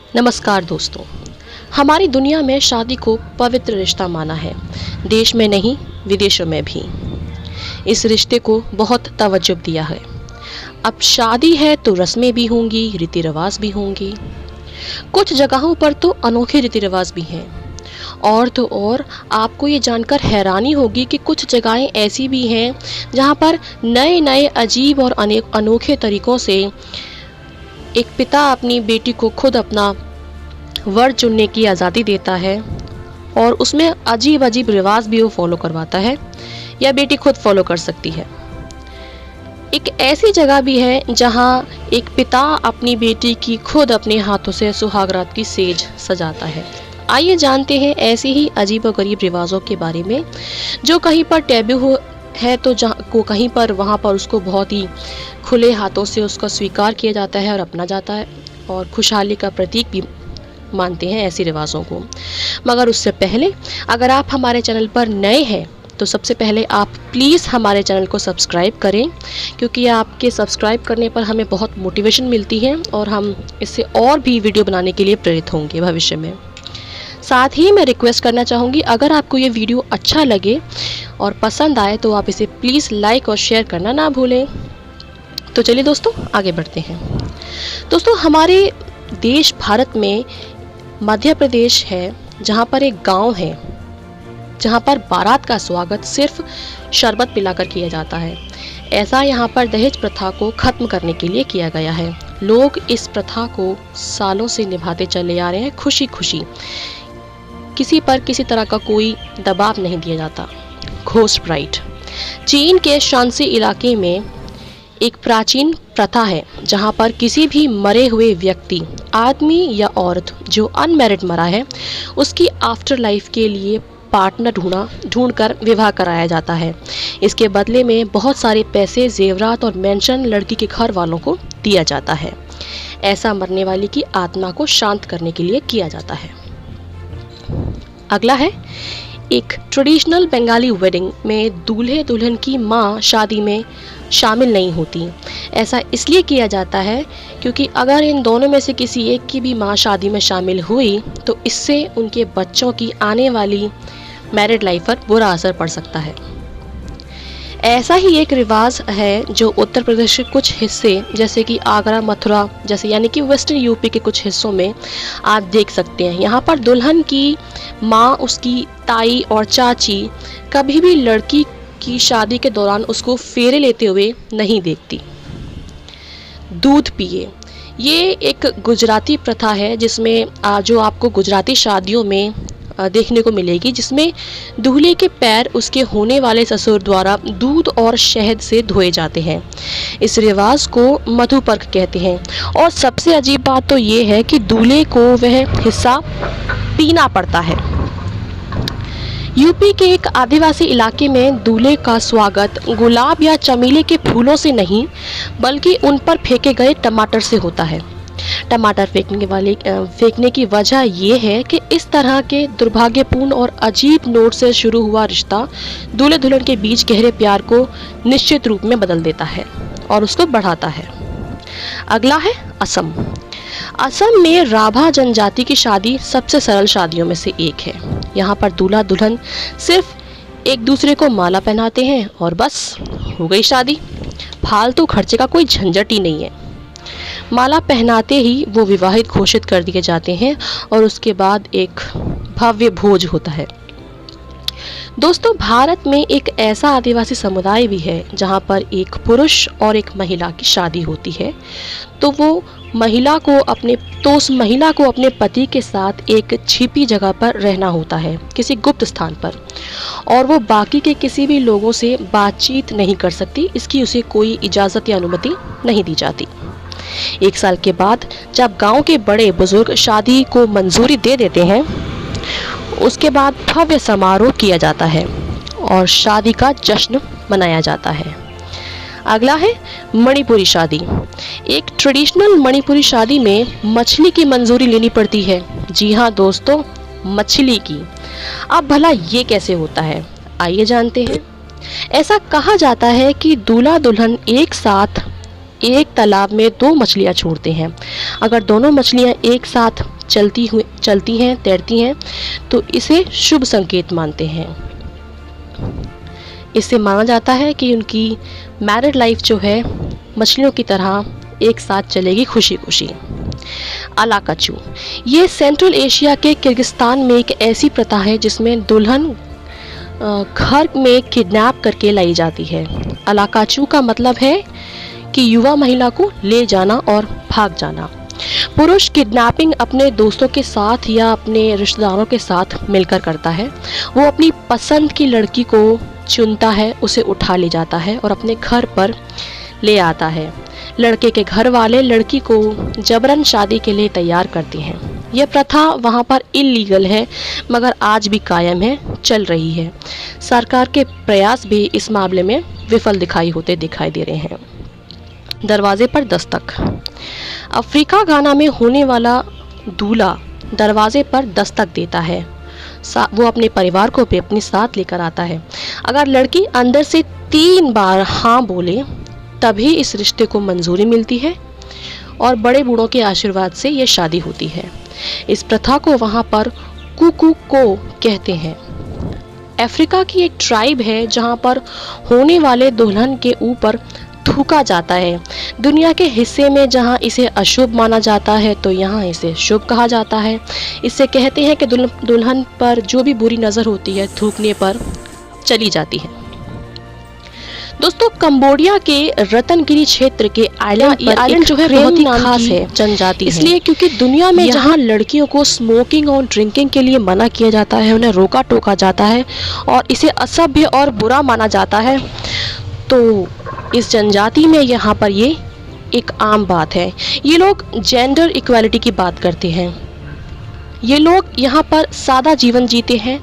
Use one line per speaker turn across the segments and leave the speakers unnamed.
नमस्कार दोस्तों। हमारी दुनिया में शादी को पवित्र रिश्ता माना है, देश में नहीं विदेशों में भी इस रिश्ते को बहुत तवज्जो दिया है। अब शादी है तो रस्में भी होंगी, रीति रिवाज भी होंगी। कुछ जगहों पर तो अनोखे रीति रिवाज भी हैं। और तो और आपको ये जानकर हैरानी होगी कि कुछ जगहें ऐसी भी हैं जहाँ पर नए नए अजीब और अनोखे तरीक़ों से एक पिता अपनी बेटी को खुद अपना वर चुनने की आज़ादी देता है और उसमें अजीब अजीब रिवाज भी वो फॉलो करवाता है या बेटी खुद फॉलो कर सकती है। एक ऐसी जगह भी है जहाँ एक पिता अपनी बेटी की खुद अपने हाथों से सुहागरात की सेज सजाता है। आइए जानते हैं ऐसे ही अजीब और गरीब रिवाजों के बारे में जो कहीं पर टैबू है तो कहीं पर वहाँ पर उसको बहुत ही खुले हाथों से उसका स्वीकार किया जाता है और अपना जाता है और खुशहाली का प्रतीक भी मानते हैं ऐसे रिवाजों को। मगर उससे पहले अगर आप हमारे चैनल पर नए हैं तो सबसे पहले आप प्लीज़ हमारे चैनल को सब्सक्राइब करें, क्योंकि आपके सब्सक्राइब करने पर हमें बहुत मोटिवेशन मिलती है और हम इससे और भी वीडियो बनाने के लिए प्रेरित होंगे भविष्य में। साथ ही मैं रिक्वेस्ट करना चाहूँगी, अगर आपको ये वीडियो अच्छा लगे और पसंद आए तो आप इसे प्लीज़ लाइक और शेयर करना ना भूलें। तो चलिए दोस्तों आगे बढ़ते हैं। दोस्तों हमारे देश भारत में मध्य प्रदेश है जहाँ पर एक गांव है जहाँ पर बारात का स्वागत सिर्फ शरबत पिलाकर किया जाता है। ऐसा यहाँ पर दहेज प्रथा को ख़त्म करने के लिए किया गया है। लोग इस प्रथा को सालों से निभाते चले आ रहे हैं खुशी खुशी। किसी पर किसी तरह का कोई दबाव नहीं दिया जाता। घोस्ट ब्राइड चीन के शांसी इलाके में एक प्राचीन प्रथा है जहाँ पर किसी भी मरे हुए व्यक्ति, आदमी या औरत जो अनमैरिड मरा है, उसकी आफ्टर लाइफ के लिए पार्टनर ढूंढकर विवाह कराया जाता है। इसके बदले में बहुत सारे पैसे, जेवरात और मेंशन लड़की के घर वालों को दिया जाता है। ऐसा मरने वाली की आत्मा को शांत करने के लिए किया जाता है। अगला है एक ट्रेडिशनल बंगाली वेडिंग में दूल्हे दुल्हन की माँ शादी में शामिल नहीं होती। ऐसा इसलिए किया जाता है क्योंकि अगर इन दोनों में से किसी एक की भी माँ शादी में शामिल हुई तो इससे उनके बच्चों की आने वाली मैरिड लाइफ पर बुरा असर पड़ सकता है। ऐसा ही एक रिवाज है जो उत्तर प्रदेश के कुछ हिस्से जैसे कि आगरा, मथुरा जैसे यानी कि वेस्टर्न यूपी के कुछ हिस्सों में आप देख सकते हैं। यहाँ पर दुल्हन की माँ, उसकी ताई और चाची कभी भी लड़की की शादी के दौरान उसको फेरे लेते हुए नहीं देखती। दूध पिए, ये एक गुजराती प्रथा है जिसमें जो आपको गुजराती शादियों में देखने को मिलेगी, जिसमें दूल्हे के पैर उसके होने वाले ससुर द्वारा दूध और शहद से धोए जाते हैं। इस रिवाज को मधुपर्क कहते हैं। और सबसे अजीब बात तो ये है कि दूल्हे को वह हिस्सा पीना पड़ता है। यूपी के एक आदिवासी इलाके में दूल्हे का स्वागत गुलाब या चमेली के फूलों से नहीं बल्कि उन पर फेंके गए टमाटर से होता है। टमाटर फेंकने की वजह यह है कि इस तरह के दुर्भाग्यपूर्ण और अजीब नोट से शुरू हुआ रिश्ता दूल्हे दुल्हन के बीच गहरे प्यार को निश्चित रूप में बदल देता है और उसको बढ़ाता है। अगला है असम। असम में राभा जनजाति की शादी सबसे सरल शादियों में से एक है। यहाँ पर दूल्हा दुल्हन सिर्फ एक दूसरे को माला पहनाते हैं और बस हो गई शादी। फालतू खर्चे का कोई झंझट ही नहीं है। माला पहनाते ही वो विवाहित घोषित कर दिए जाते हैं और उसके बाद एक भव्य भोज होता है। दोस्तों भारत में एक ऐसा आदिवासी समुदाय भी है जहाँ पर एक पुरुष और एक महिला की शादी होती है तो उस महिला को अपने पति के साथ एक छिपी जगह पर रहना होता है, किसी गुप्त स्थान पर, और वो बाकी के किसी भी लोगों से बातचीत नहीं कर सकती। इसकी उसे कोई इजाज़त या अनुमति नहीं दी जाती। 1 साल के बाद जब गांव के बड़े बुजुर्ग शादी को मंजूरी दे देते हैं, उसके बाद भव्य समारोह किया जाता है और शादी का जश्न मनाया जाता है। अगला है मणिपुरी शादी। एक ट्रेडिशनल मणिपुरी शादी में मछली की मंजूरी लेनी पड़ती है। जी हाँ दोस्तों, मछली की। अब भला ये कैसे होता है, आइए जानते हैं। ऐसा कहा जाता है कि दूल्हा दुल्हन एक साथ एक तालाब में 2 मछलियाँ छोड़ते हैं। अगर दोनों मछलियाँ एक साथ चलती हैं, तैरती हैं, तो इसे शुभ संकेत मानते हैं। इससे माना जाता है कि उनकी मैरिड लाइफ जो है मछलियों की तरह एक साथ चलेगी खुशी खुशी। अलाकाचू, ये सेंट्रल एशिया के किर्गिस्तान में एक ऐसी प्रथा है जिसमें दुल्हन घर में किडनैप करके लाई जाती है। अलाकाचू का मतलब है कि युवा महिला को ले जाना और भाग जाना। पुरुष किडनैपिंग अपने दोस्तों के साथ या अपने रिश्तेदारों के साथ मिलकर करता है। वो अपनी पसंद की लड़की को चुनता है, उसे उठा ले जाता है और अपने घर पर ले आता है। लड़के के घर वाले लड़की को जबरन शादी के लिए तैयार करते हैं। यह प्रथा वहाँ पर इल्लीगल है मगर आज भी कायम है, चल रही है। सरकार के प्रयास भी इस मामले में विफल दिखाई दे रहे हैं। दरवाजे पर दस्तक। अफ्रीका गाना में होने वाला दूल्हा दरवाजे पर दस्तक देता है। वो अपने परिवार को भी अपने साथ लेकर आता है। अगर लड़की अंदर से 3 बार हाँ बोले तभी इस रिश्ते को मंजूरी मिलती है और बड़े बूढ़ों के आशीर्वाद से ये शादी होती है। इस प्रथा को वहाँ पर कुकू को कहते हैं। अफ्रीका की एक ट्राइब है जहाँ पर होने वाले दुल्हन के ऊपर थूका जाता है। दुनिया के हिस्से में जहाँ इसे अशुभ माना जाता है तो यहाँ इसे शुभ कहा जाता है। इससे कहते हैं कि दुल्हन पर जो भी बुरी नज़र होती है थूकने पर चली जाती है। दोस्तों, कंबोडिया के रत्नगिरी क्षेत्र के आइलैंड जो है बहुत ही खास है जनजाति इसलिए क्योंकि दुनिया में जहाँ लड़कियों को स्मोकिंग और ड्रिंकिंग के लिए मना किया जाता है, उन्हें रोका टोका जाता है और इसे असभ्य और बुरा माना जाता है, तो इस जनजाति में यहाँ पर ये एक आम बात है। ये लोग जेंडर इक्वालिटी की बात करते हैं। ये लोग यहाँ पर सादा जीवन जीते हैं।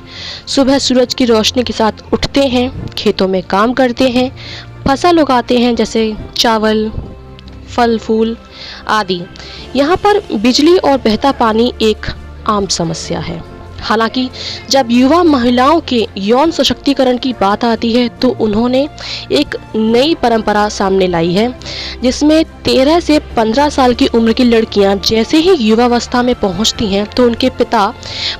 सुबह सूरज की रोशनी के साथ उठते हैं, खेतों में काम करते हैं, फसल उगाते हैं जैसे चावल, फल फूल आदि। यहाँ पर बिजली और बहता पानी एक आम समस्या है। हालांकि जब युवा महिलाओं के यौन सशक्तिकरण की बात आती है तो उन्होंने एक नई परंपरा सामने लाई है जिसमें 13 से 15 साल की उम्र की लड़कियां जैसे ही युवावस्था में पहुंचती हैं तो उनके पिता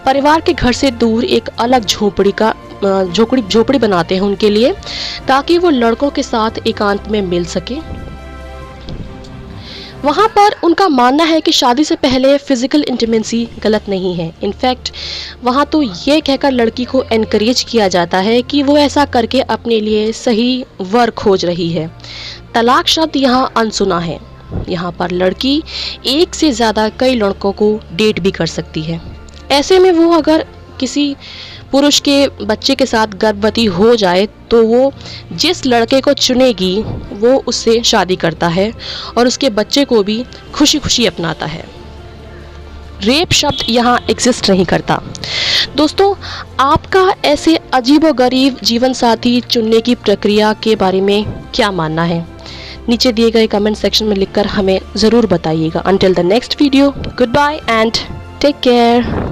परिवार के घर से दूर एक अलग झोपड़ी बनाते हैं उनके लिए, ताकि वो लड़कों के साथ एकांत में मिल सके। वहाँ पर उनका मानना है कि शादी से पहले फिजिकल इंटीमेसी गलत नहीं है। इनफैक्ट वहाँ तो ये कहकर लड़की को एनकरेज किया जाता है कि वो ऐसा करके अपने लिए सही वर खोज रही है। तलाक शब्द यहाँ अनसुना है। यहाँ पर लड़की एक से ज़्यादा कई लड़कों को डेट भी कर सकती है। ऐसे में वो अगर किसी पुरुष के बच्चे के साथ गर्भवती हो जाए तो वो जिस लड़के को चुनेगी वो उससे शादी करता है और उसके बच्चे को भी खुशी खुशी अपनाता है। रेप शब्द यहाँ एग्जिस्ट नहीं करता। दोस्तों, आपका ऐसे अजीबोगरीब जीवन साथी चुनने की प्रक्रिया के बारे में क्या मानना है? नीचे दिए गए कमेंट सेक्शन में लिखकर हमें ज़रूर बताइएगा। Until the next video, goodbye and take care.